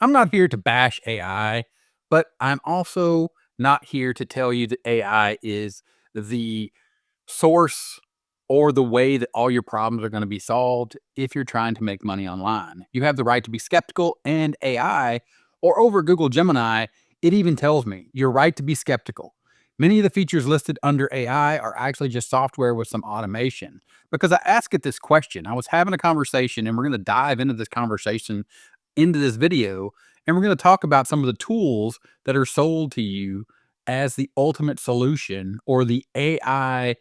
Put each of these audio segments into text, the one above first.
I'm not here to bash AI, but I'm also not here to tell you that AI is the source or the way that all your problems are going to be solved if you're trying to make money online. You have the right to be skeptical, and AI, or over Google Gemini, it even tells me you're right to be skeptical. Many of the features listed under AI are actually just software with some automation. Because I asked it this question, I was having a conversation, and we're going to dive into this conversation into this video, and we're going to talk about some of the tools that are sold to you as the ultimate solution or the AI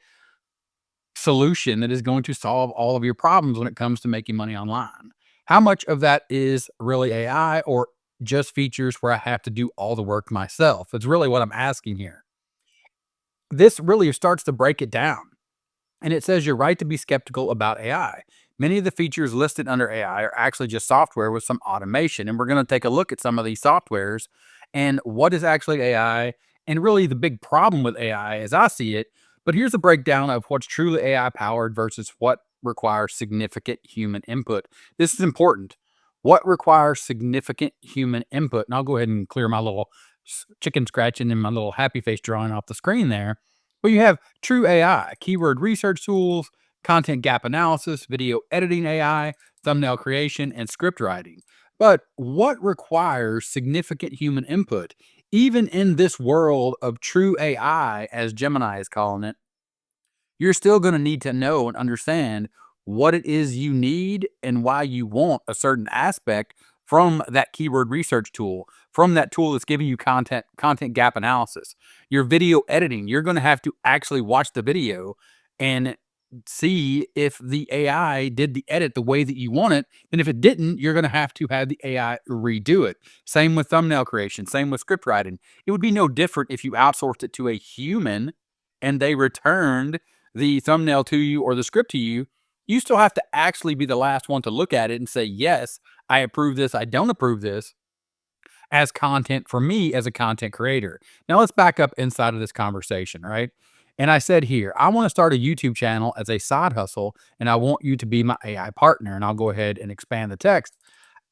solution that is going to solve all of your problems when it comes to making money online. How much of that is really AI or just features where I have to do all the work myself? It's really what I'm asking here. This really starts to break it down. And it says you're right to be skeptical about AI. Many of the features listed under AI are actually just software with some automation. And we're going to take a look at some of these softwares and what is actually AI and really the big problem with AI as I see it. But here's a breakdown of what's truly AI powered versus what requires significant human input. This is important. What requires significant human input? And I'll go ahead and clear my little chicken scratching and my little happy face drawing off the screen there. Well, you have true AI, keyword research tools, content gap analysis, video editing AI, thumbnail creation, and script writing. But what requires significant human input? Even in this world of true AI, as Gemini is calling it, you're still going to need to know and understand what it is you need and why you want a certain aspect from that keyword research tool, from that tool that's giving you content gap analysis. Your video editing, you're going to have to actually watch the video and see if the AI did the edit the way that you want it. And if it didn't, you're going to have the AI redo it. Same with thumbnail creation, same with script writing. It would be no different if you outsourced it to a human and they returned the thumbnail to you or the script to you. You still have to actually be the last one to look at it and say, yes, I approve this, I don't approve this, as content for me as a content creator. Now let's back up inside of this conversation, right? And I said here, I want to start a YouTube channel as a side hustle, and I want you to be my AI partner. And I'll go ahead and expand the text.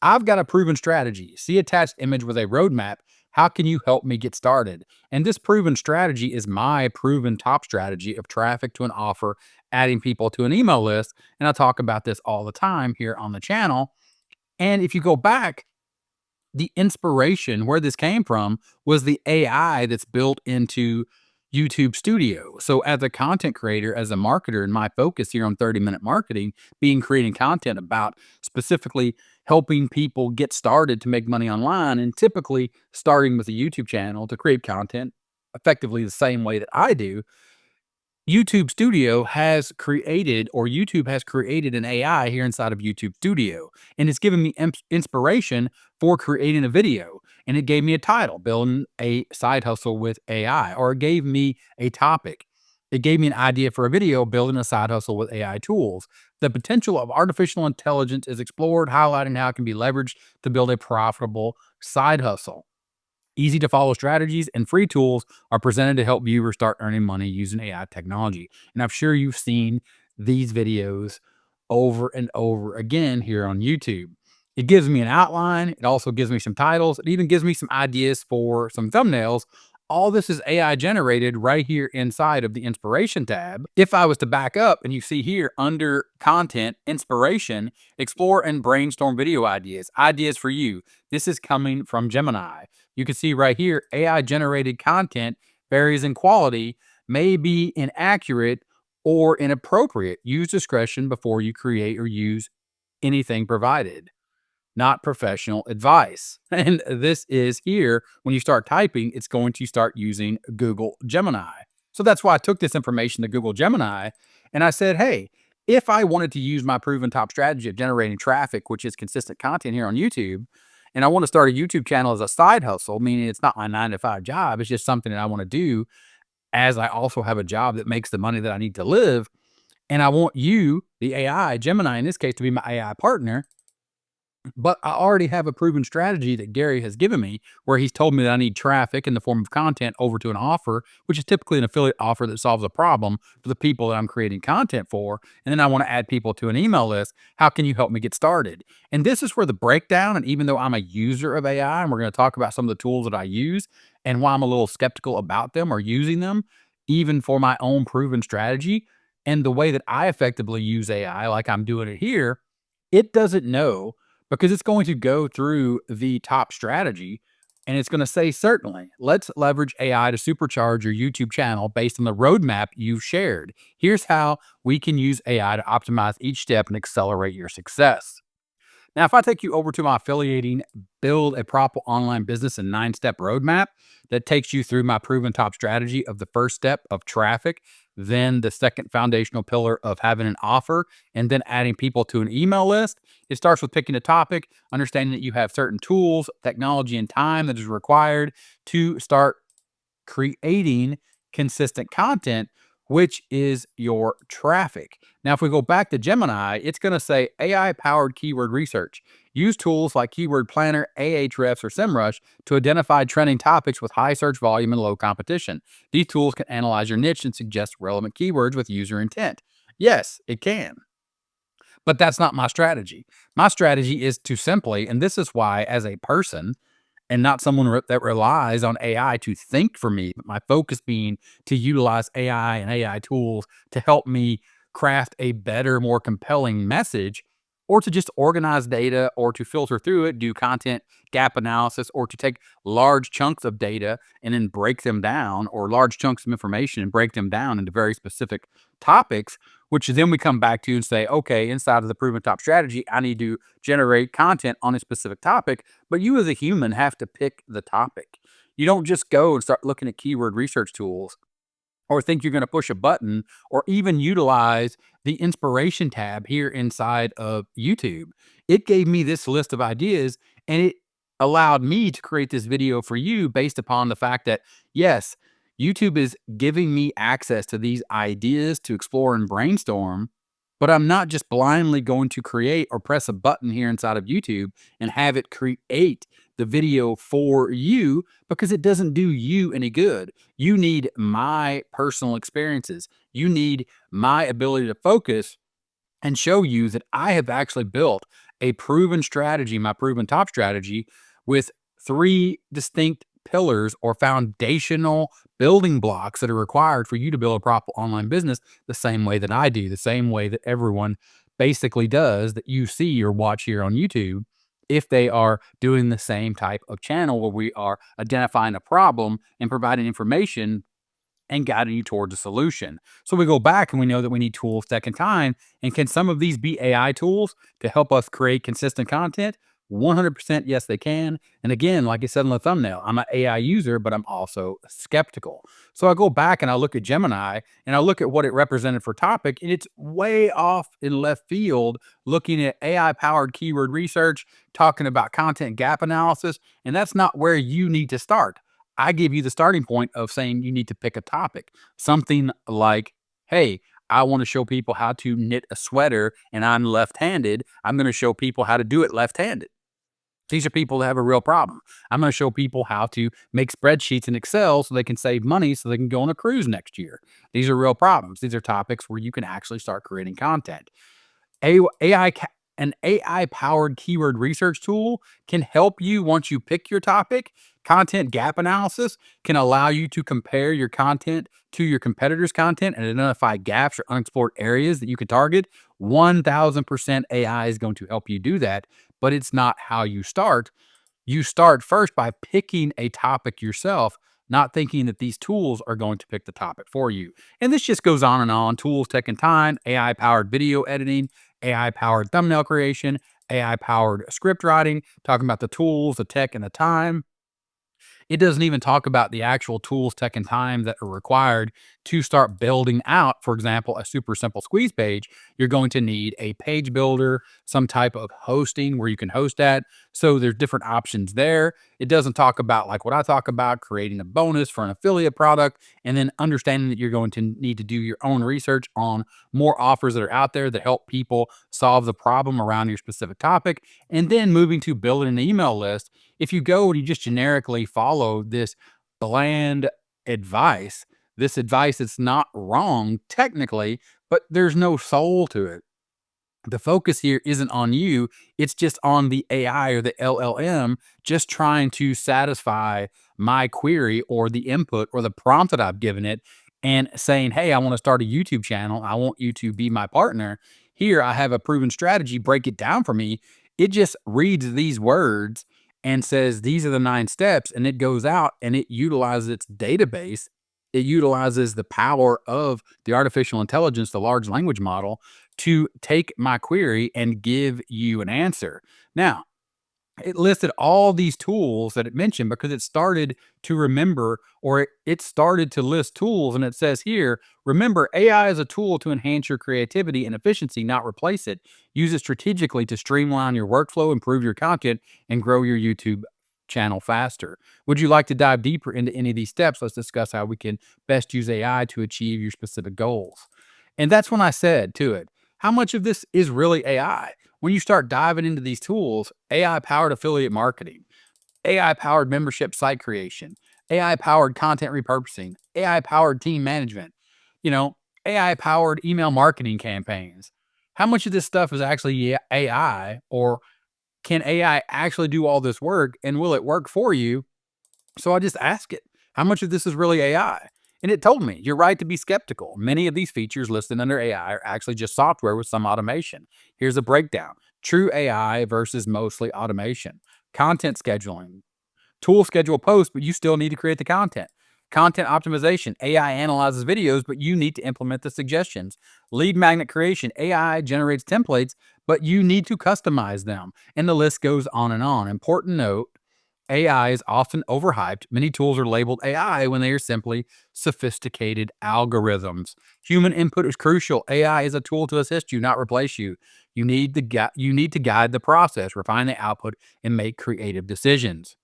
I've got a proven strategy. See attached image with a roadmap. How can you help me get started? And this proven strategy is my proven top strategy of traffic to an offer, adding people to an email list. And I talk about this all the time here on the channel. And if you go back, the inspiration where this came from was the AI that's built into YouTube Studio. So, as a content creator, as a marketer, and my focus here on 30-minute marketing, being creating content about specifically helping people get started to make money online, and typically starting with a YouTube channel to create content effectively the same way that I do. YouTube Studio has created, or YouTube has created an AI here inside of YouTube Studio, and it's given me inspiration for creating a video. And it gave me a title, Building a Side Hustle with AI, or it gave me a topic. It gave me an idea for a video, Building a Side Hustle with AI Tools. The potential of artificial intelligence is explored, highlighting how it can be leveraged to build a profitable side hustle. Easy to follow strategies and free tools are presented to help viewers start earning money using AI technology. And I'm sure you've seen these videos over and over again here on YouTube. It gives me an outline. It also gives me some titles. It even gives me some ideas for some thumbnails. All this is AI generated right here inside of the inspiration tab. If I was to back up and you see here under content, inspiration, explore and brainstorm video ideas, ideas for you. This is coming from Gemini. You can see right here, AI generated content varies in quality, may be inaccurate or inappropriate. Use discretion before you create or use anything provided. Not professional advice. And this is here, when you start typing, it's going to start using Google Gemini. So that's why I took this information to Google Gemini and I said, hey, if I wanted to use my proven top strategy of generating traffic, which is consistent content here on YouTube, and I want to start a YouTube channel as a side hustle, meaning it's not my 9 to 5 job, it's just something that I want to do as I also have a job that makes the money that I need to live. And I want you, the AI, Gemini in this case, to be my AI partner. But I already have a proven strategy that Gary has given me where he's told me that I need traffic in the form of content over to an offer, which is typically an affiliate offer that solves a problem for the people that I'm creating content for. And then I want to add people to an email list. How can you help me get started? And this is where the breakdown, and even though I'm a user of AI, and we're going to talk about some of the tools that I use and why I'm a little skeptical about them or using them, even for my own proven strategy, and the way that I effectively use AI, like I'm doing it here, it doesn't know because it's going to go through the top strategy and it's going to say, certainly, let's leverage AI to supercharge your YouTube channel based on the roadmap you've shared. Here's how we can use AI to optimize each step and accelerate your success. Now, if I take you over to my affiliating, build a proper online business and 9-step roadmap that takes you through my proven top strategy of the first step of traffic, then the second foundational pillar of having an offer, and then adding people to an email list. It starts with picking a topic, understanding that you have certain tools, technology, and time that is required to start creating consistent content, which is your traffic. Now, if we go back to Gemini, it's going to say AI powered keyword research. Use tools like Keyword Planner, Ahrefs, or SEMrush to identify trending topics with high search volume and low competition. These tools can analyze your niche and suggest relevant keywords with user intent. Yes, it can. But that's not my strategy. My strategy is to simply, and this is why, as a person, and not someone that relies on AI to think for me, but my focus being to utilize AI and AI tools to help me craft a better, more compelling message, or to just organize data or to filter through it, do content gap analysis, or to take large chunks of data and then break them down, or large chunks of information and break them down into very specific topics, which then we come back to and say, okay, inside of the proven top strategy, I need to generate content on a specific topic. But you as a human have to pick the topic. You don't just go and start looking at keyword research tools or think you're going to push a button or even utilize the inspiration tab here inside of YouTube. It gave me this list of ideas and it allowed me to create this video for you based upon the fact that, yes, YouTube is giving me access to these ideas to explore and brainstorm, but I'm not just blindly going to create or press a button here inside of YouTube and have it create the video for you because it doesn't do you any good. You need my personal experiences. You need my ability to focus and show you that I have actually built a proven strategy, my proven top strategy, with three distinct pillars or foundational building blocks that are required for you to build a proper online business the same way that I do, the same way that everyone basically does that you see or watch here on YouTube. If they are doing the same type of channel where we are identifying a problem and providing information and guiding you towards a solution. So we go back and we know that we need tools, tech, and time. And can some of these be AI tools to help us create consistent content? 100% yes, they can. And again, like I said in the thumbnail, I'm an AI user, but I'm also skeptical. So I go back and I look at Gemini and I look at what it represented for topic, and it's way off in left field looking at AI powered keyword research, talking about content gap analysis. And that's not where you need to start. I give you the starting point of saying you need to pick a topic, something like, hey, I want to show people how to knit a sweater and I'm left handed. I'm going to show people how to do it left handed. These are people that have a real problem. I'm going to show people how to make spreadsheets in Excel so they can save money so they can go on a cruise next year. These are real problems. These are topics where you can actually start creating content. AI, an AI powered keyword research tool can help you once you pick your topic. Content gap analysis can allow you to compare your content to your competitors' content and identify gaps or unexplored areas that you can target. 1000% AI is going to help you do that, but it's not how you start. You start first by picking a topic yourself, not thinking that these tools are going to pick the topic for you. And this just goes on and on. Tools, tech, and time, AI powered video editing, AI powered thumbnail creation, AI powered script writing, talking about the tools, the tech, and the time. It doesn't even talk about the actual tools, tech, and time that are required to start building out, for example, a super simple squeeze page. You're going to need a page builder, some type of hosting where you can host at. So there's different options there. It doesn't talk about like what I talk about, creating a bonus for an affiliate product, and then understanding that you're going to need to do your own research on more offers that are out there that help people solve the problem around your specific topic. And then moving to building an email list. If you go and you just generically follow this bland advice, this advice it's not wrong technically, but there's no soul to it. The focus here isn't on you, it's just on the AI or the LLM just trying to satisfy my query or the input or the prompt that I've given it and saying, "Hey, I want to start a YouTube channel. I want you to be my partner. Here, I have a proven strategy. Break it down for me." It just reads these words and says, "These are the 9 steps." And it goes out and it utilizes its database. It utilizes the power of the artificial intelligence, the large language model, to take my query and give you an answer. Now, it listed all these tools that it mentioned because it started to remember, or it started to list tools. And it says here, remember, AI is a tool to enhance your creativity and efficiency, not replace it. Use it strategically to streamline your workflow, improve your content, and grow your YouTube channel faster. Would you like to dive deeper into any of these steps? Let's discuss how we can best use AI to achieve your specific goals. And that's when I said to it, how much of this is really AI? When you start diving into these tools, AI powered affiliate marketing, AI powered membership site creation, AI powered content repurposing, AI powered team management, you know, AI powered email marketing campaigns. How much of this stuff is actually AI, or can AI actually do all this work and will it work for you? So I just asked it, how much of this is really AI? And it told me, you're right to be skeptical. Many of these features listed under AI are actually just software with some automation. Here's a breakdown: true AI versus mostly automation. Content scheduling. Tool schedule posts, but you still need to create the content. Content optimization. AI analyzes videos, but you need to implement the suggestions. Lead magnet creation. AI generates templates, but you need to customize them. And the list goes on and on. Important note: AI is often overhyped. Many tools are labeled AI when they are simply sophisticated algorithms. Human input is crucial. AI is a tool to assist you, not replace you. You need to guide the process, refine the output, and make creative decisions.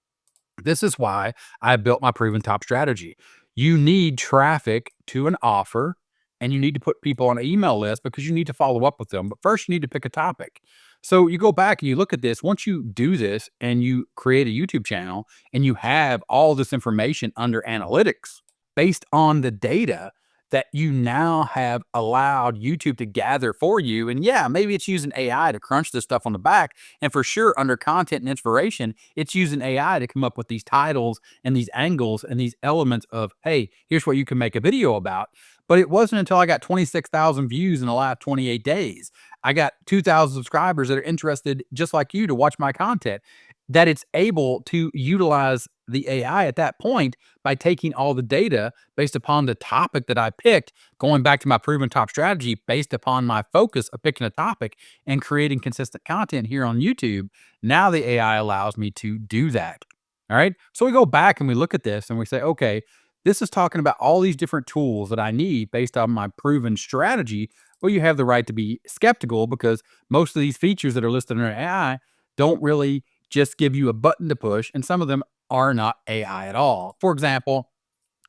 This is why I built my proven top strategy. You need traffic to an offer, and you need to put people on an email list because you need to follow up with them. But first, you need to pick a topic. So you go back and you look at this. Once you do this and you create a YouTube channel and you have all this information under analytics based on the data that you now have allowed YouTube to gather for you. And yeah, maybe it's using AI to crunch this stuff on the back. And for sure, under content and inspiration, it's using AI to come up with these titles and these angles and these elements of, hey, here's what you can make a video about. But it wasn't until I got 26,000 views in the last 28 days. I got 2,000 subscribers that are interested, just like you, to watch my content, that it's able to utilize the AI at that point by taking all the data based upon the topic that I picked, going back to my proven top strategy based upon my focus of picking a topic and creating consistent content here on YouTube. Now the AI allows me to do that. All right. So we go back and we look at this and we say, okay, this is talking about all these different tools that I need based on my proven strategy. Well, you have the right to be skeptical because most of these features that are listed in AI don't really just give you a button to push, and some of them are not AI at all. For example,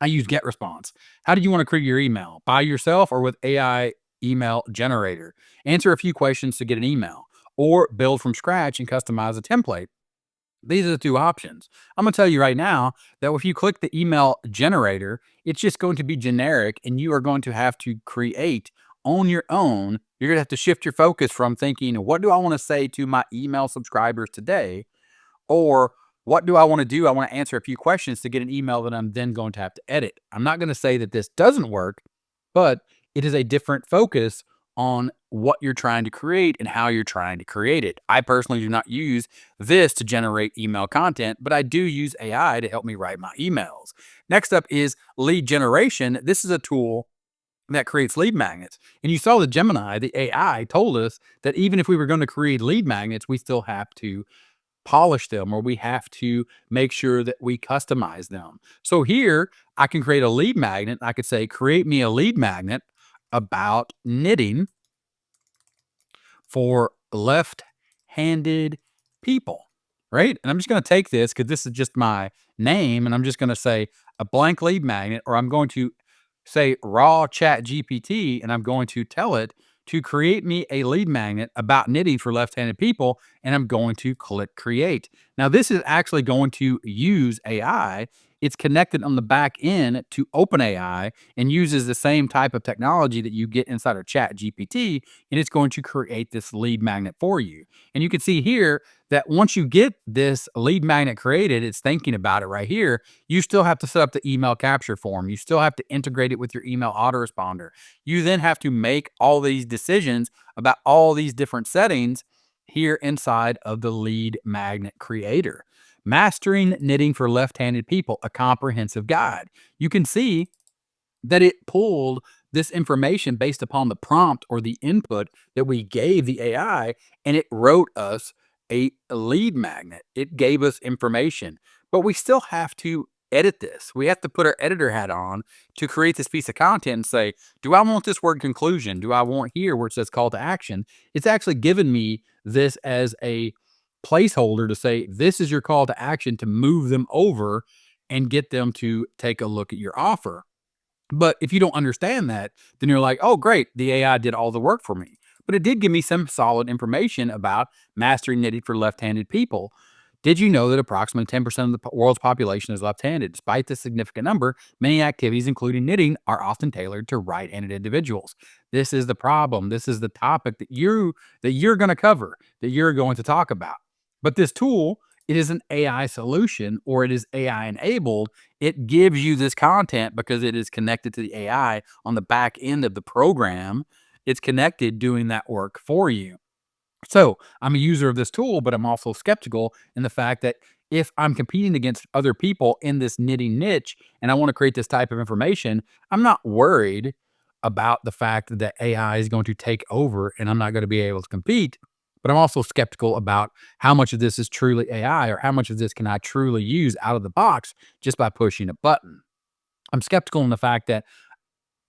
I use Get Response. How do you want to create your email? By yourself or with AI email generator? Answer a few questions to get an email, or build from scratch and customize a template. These are the two options. I'm going to tell you right now that if you click the email generator, it's just going to be generic and you are going to have to create on your own. You're going to have to shift your focus from thinking, what do I want to say to my email subscribers today? Or what do I want to do? I want to answer a few questions to get an email that I'm then going to have to edit. I'm not going to say that this doesn't work, but it is a different focus on what you're trying to create and how you're trying to create it. I personally do not use this to generate email content, but I do use AI to help me write my emails. Next up is lead generation. This is a tool that creates lead magnets. And you saw the Gemini, the AI told us that even if we were going to create lead magnets, we still have to polish them, or we have to make sure that we customize them. So here I can create a lead magnet. I could say, create me a lead magnet about knitting for left-handed people, right? And I'm just going to take this because this is just my name, and I'm just going to say a blank lead magnet, or I'm going to say raw chat GPT, and I'm going to tell it to create me a lead magnet about knitting for left-handed people, and I'm going to click create. Now, this is actually going to use AI. It's connected on the back end to OpenAI and uses the same type of technology that you get inside of Chat GPT, and it's going to create this lead magnet for you. And you can see here that once you get this lead magnet created, it's thinking about it right here. You still have to set up the email capture form. You still have to integrate it with your email autoresponder. You then have to make all these decisions about all these different settings here inside of the lead magnet creator. Mastering Knitting for Left-Handed People, a comprehensive guide. You can see that it pulled this information based upon the prompt or the input that we gave the AI, and it wrote us a lead magnet. It gave us information, but we still have to edit this. We have to put our editor hat on to create this piece of content and say, do I want this word conclusion? Do I want here where it says call to action? It's actually given me this as a placeholder to say, this is your call to action to move them over and get them to take a look at your offer. But if you don't understand that, then you're like, oh, great, the AI did all the work for me. But it did give me some solid information about mastering knitting for left-handed people. Did you know that approximately 10% of the world's population is left-handed? Despite this significant number, many activities, including knitting, are often tailored to right-handed individuals. This is the problem. This is the topic that you're going to cover, that you're going to talk about. But this tool, it is an AI solution, or it is AI enabled. It gives you this content because it is connected to the AI on the back end of the program. It's connected doing that work for you. So I'm a user of this tool, but I'm also skeptical in the fact that if I'm competing against other people in this knitting niche and I want to create this type of information, I'm not worried about the fact that AI is going to take over and I'm not going to be able to compete. But I'm also skeptical about how much of this is truly AI, or how much of this can I truly use out of the box just by pushing a button. I'm skeptical in the fact that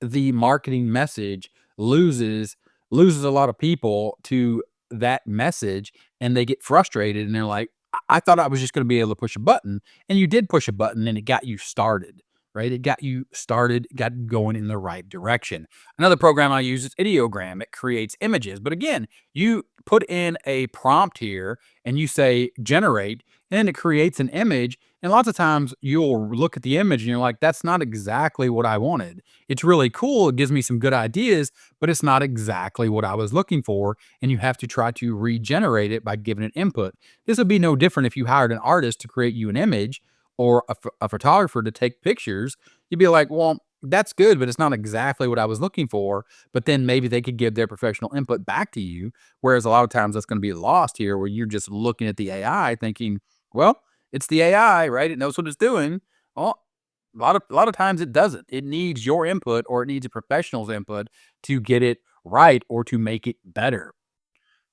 the marketing message loses loses a lot of people to that message, and they get frustrated and they're like, I thought I was just going to be able to push a button, and you did push a button and it got you started, right? It got you started, got going in the right direction. Another program I use is Ideogram. It creates images, but again, you put in a prompt here and you say generate, and it creates an image. And lots of times you'll look at the image and you're like, that's not exactly what I wanted. It's really cool. It gives me some good ideas, but it's not exactly what I was looking for. And you have to try to regenerate it by giving it input. This would be no different if you hired an artist to create you an image, or a photographer to take pictures. You'd be like, well, that's good, but it's not exactly what I was looking for. But then maybe they could give their professional input back to you. Whereas a lot of times that's going to be lost here, where you're just looking at the AI thinking, well, it's the AI, right? It knows what it's doing. Well, a lot of times it doesn't. It needs your input, or it needs a professional's input to get it right or to make it better.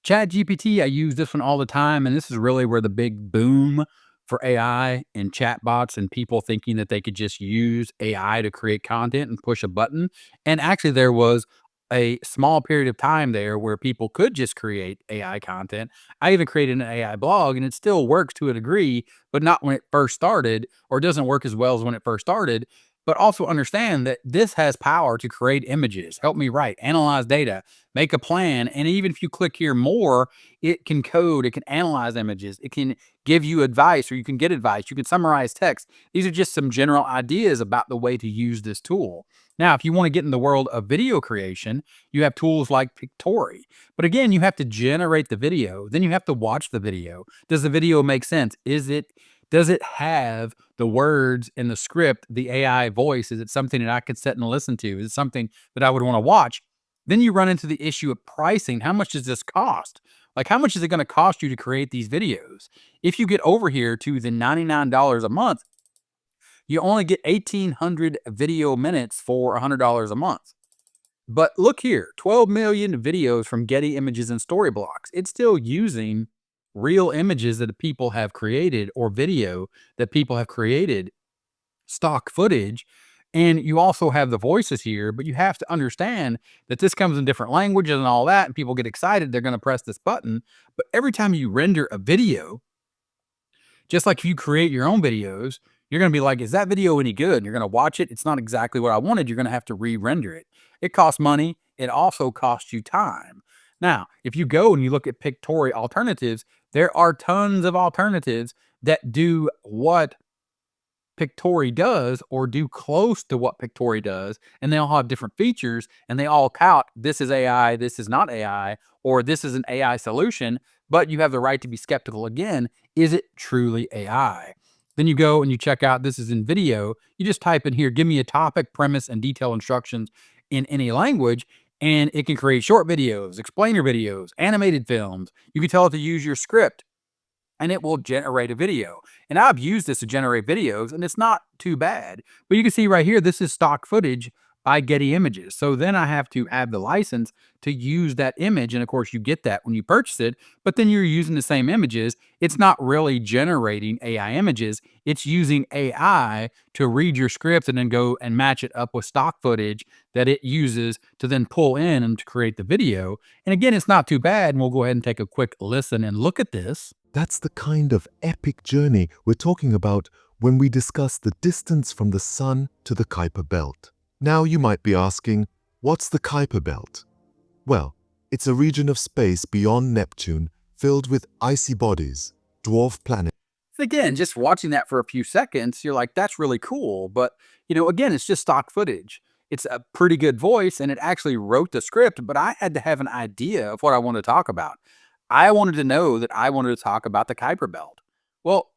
Chat GPT, I use this one all the time, and this is really where the big boom for AI and chatbots and people thinking that they could just use AI to create content and push a button. And actually, there was a small period of time there where people could just create AI content. I even created an AI blog, and it still works to a degree, but not when it first started, or doesn't work as well as when it first started. But also understand that this has power to create images, help me write, analyze data, make a plan. And even if you click here more, it can code, it can analyze images, it can give you advice, or you can get advice, you can summarize text. These are just some general ideas about the way to use this tool. Now, if you want to get in the world of video creation, you have tools like Pictory. But again, you have to generate the video, then you have to watch the video. Does the video make sense? Does it have the words in the script, the AI voice? Is it something that I could sit and listen to? Is it something that I would want to watch? Then you run into the issue of pricing. How much does this cost? Like, how much is it going to cost you to create these videos? If you get over here to the $99 a month, you only get 1,800 video minutes for $100 a month. But look here, 12 million videos from Getty Images and Storyblocks. It's still using real images that people have created, or video that people have created, stock footage, And you also have the voices here, but you have to understand that this comes in different languages and all that. And people get excited. They're going to press this button. But every time you render a video, just like if you create your own videos, you're going to be like, is that video any good? And you're going to watch it. It's not exactly what I wanted. You're going to have to re-render it. It costs money. It also costs you time. Now, if you go and you look at Pictory alternatives, there are tons of alternatives that do what Pictory does or do close to what Pictory does, and they all have different features, and they all count this is AI, this is not AI, or this is an AI solution, but you have the right to be skeptical again. Is it truly AI? Then you go and you check out this is in video. You just type in here, give me a topic, premise, and detailed instructions in any language, and it can create short videos, explainer videos, animated films. You can tell it to use your script and it will generate a video. And I've used this to generate videos and it's not too bad. But you can see right here, this is stock footage by Getty Images. So then I have to have the license to use that image. And of course, you get that when you purchase it, but then you're using the same images. It's not really generating AI images. It's using AI to read your script and then go and match it up with stock footage that it uses to then pull in and to create the video. And again, it's not too bad. And we'll go ahead and take a quick listen and look at this. That's the kind of epic journey we're talking about when we discuss the distance from the Sun to the Kuiper Belt. Now you might be asking, what's the Kuiper Belt? Well, it's a region of space beyond Neptune filled with icy bodies, dwarf planets. Again, just watching that for a few seconds, you're like, that's really cool. But, again, it's just stock footage. It's a pretty good voice and it actually wrote the script, but I had to have an idea of what I wanted to talk about. I wanted to know that I wanted to talk about the Kuiper Belt. Well,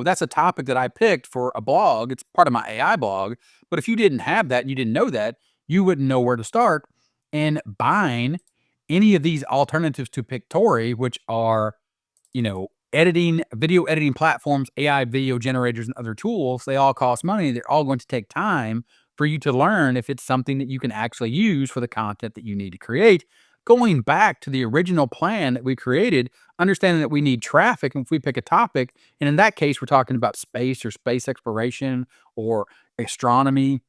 that's a topic that I picked for a blog. It's part of my AI blog. But if you didn't have that and you didn't know that, you wouldn't know where to start. And buying any of these alternatives to Pictory, which are, video editing platforms, AI video generators, and other tools, they all cost money. They're all going to take time for you to learn if it's something that you can actually use for the content that you need to create. Going back to the original plan that we created, understanding that we need traffic, and if we pick a topic, and in that case, we're talking about space or space exploration or astronomy,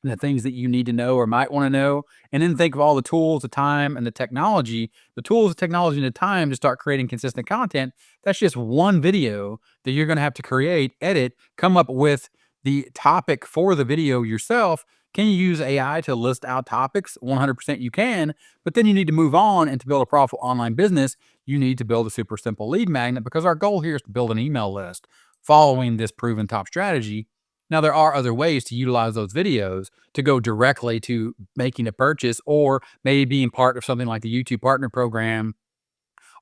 the things that you need to know or might want to know, and then think of all the tools, the time, and the technology, and the time to start creating consistent content. That's just one video that you're going to have to create, edit, come up with the topic for the video yourself. Can you use AI to list out topics? 100% you can, but then you need to move on, and to build a profitable online business, you need to build a super simple lead magnet, because our goal here is to build an email list following this proven top strategy. Now, there are other ways to utilize those videos to go directly to making a purchase, or maybe being part of something like the YouTube Partner Program,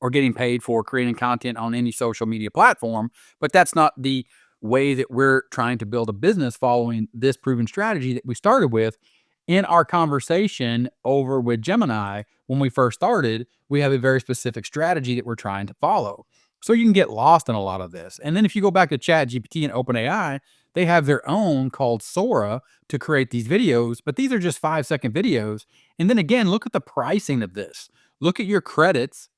or getting paid for creating content on any social media platform. But that's not the way that we're trying to build a business following this proven strategy that we started with. In our conversation over with Gemini, when we first started, we have a very specific strategy that we're trying to follow. So you can get lost in a lot of this. And then if you go back to ChatGPT and OpenAI, they have their own called Sora to create these videos, but these are just 5-second videos. And then again, look at the pricing of this. Look at your credits.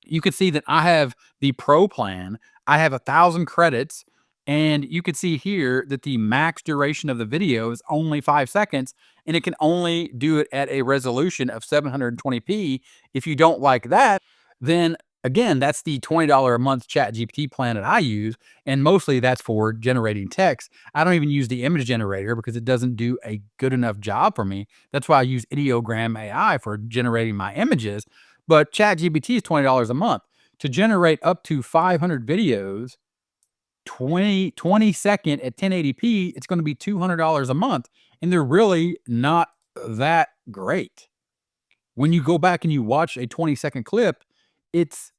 You could see that I have the pro plan. I have 1,000 credits, and you could see here that the max duration of the video is only 5 seconds, and it can only do it at a resolution of 720p. If you don't like that, then again, that's the $20 a month ChatGPT plan that I use, and mostly that's for generating text. I don't even use the image generator because it doesn't do a good enough job for me. That's why I use Ideogram AI for generating my images. But ChatGPT is $20 a month. To generate up to 500 videos, 20 second at 1080p, it's going to be $200 a month. And they're really not that great. When you go back and you watch a 20-second clip, it's,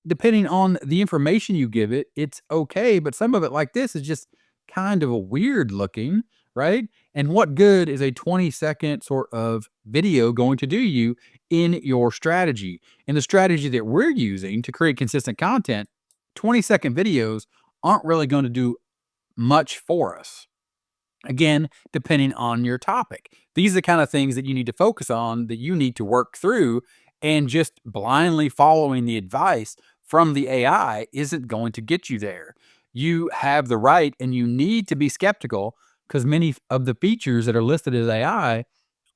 depending on the information you give it, it's okay. But some of it, like this, is just kind of a weird looking, right? And what good is a 20-second sort of video going to do you in your strategy? In the strategy that we're using to create consistent content, 20-second videos aren't really going to do much for us. Again, depending on your topic. These are the kind of things that you need to focus on, that you need to work through, and just blindly following the advice from the AI isn't going to get you there. You have the right and you need to be skeptical, because many of the features that are listed as AI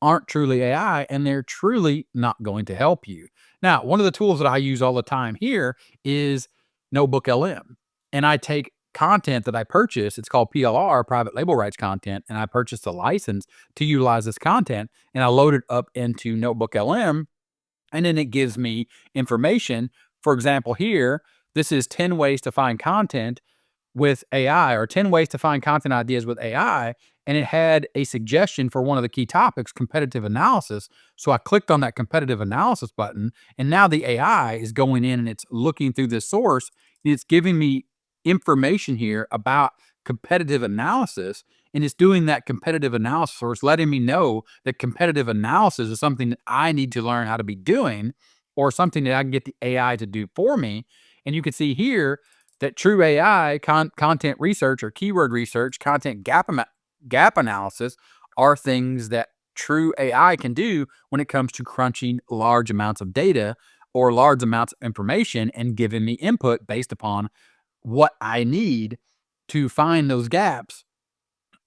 aren't truly AI and they're truly not going to help you. Now, one of the tools that I use all the time here is Notebook LM. And I take content that I purchase, it's called PLR, private label rights content, and I purchased a license to utilize this content and I load it up into Notebook LM and then it gives me information. For example, here, this is 10 ways to find content with AI or 10 ways to find content ideas with AI. And it had a suggestion for one of the key topics, competitive analysis. So I clicked on that competitive analysis button. And now the AI is going in and it's looking through this source. And it's giving me information here about competitive analysis. And it's doing that competitive analysis, or it's letting me know that competitive analysis is something that I need to learn how to be doing, or something that I can get the AI to do for me. And you can see here that true AI, content research or keyword research, content gap analysis are things that true AI can do when it comes to crunching large amounts of data or large amounts of information and giving me input based upon what I need to find those gaps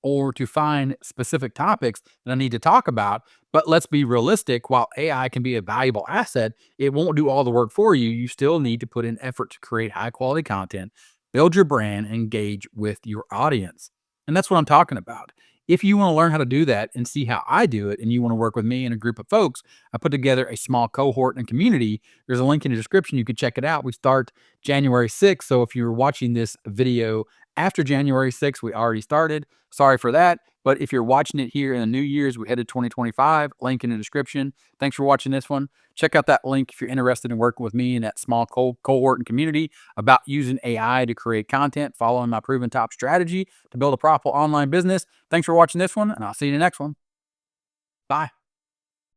or to find specific topics that I need to talk about. But let's be realistic, while AI can be a valuable asset, it won't do all the work for you. You still need to put in effort to create high quality content, build your brand, and engage with your audience. And that's what I'm talking about. If you want to learn how to do that and see how I do it, and you want to work with me and a group of folks, I put together a small cohort and community. There's a link in the description. You can check it out. We start January 6th. So if you're watching this video after January 6th, we already started. Sorry for that. But if you're watching it here in the New Year's, we headed 2025, link in the description. Thanks for watching this one. Check out that link if you're interested in working with me in that small cohort and community about using AI to create content, following my proven top strategy to build a profitable online business. Thanks for watching this one, and I'll see you in the next one. Bye.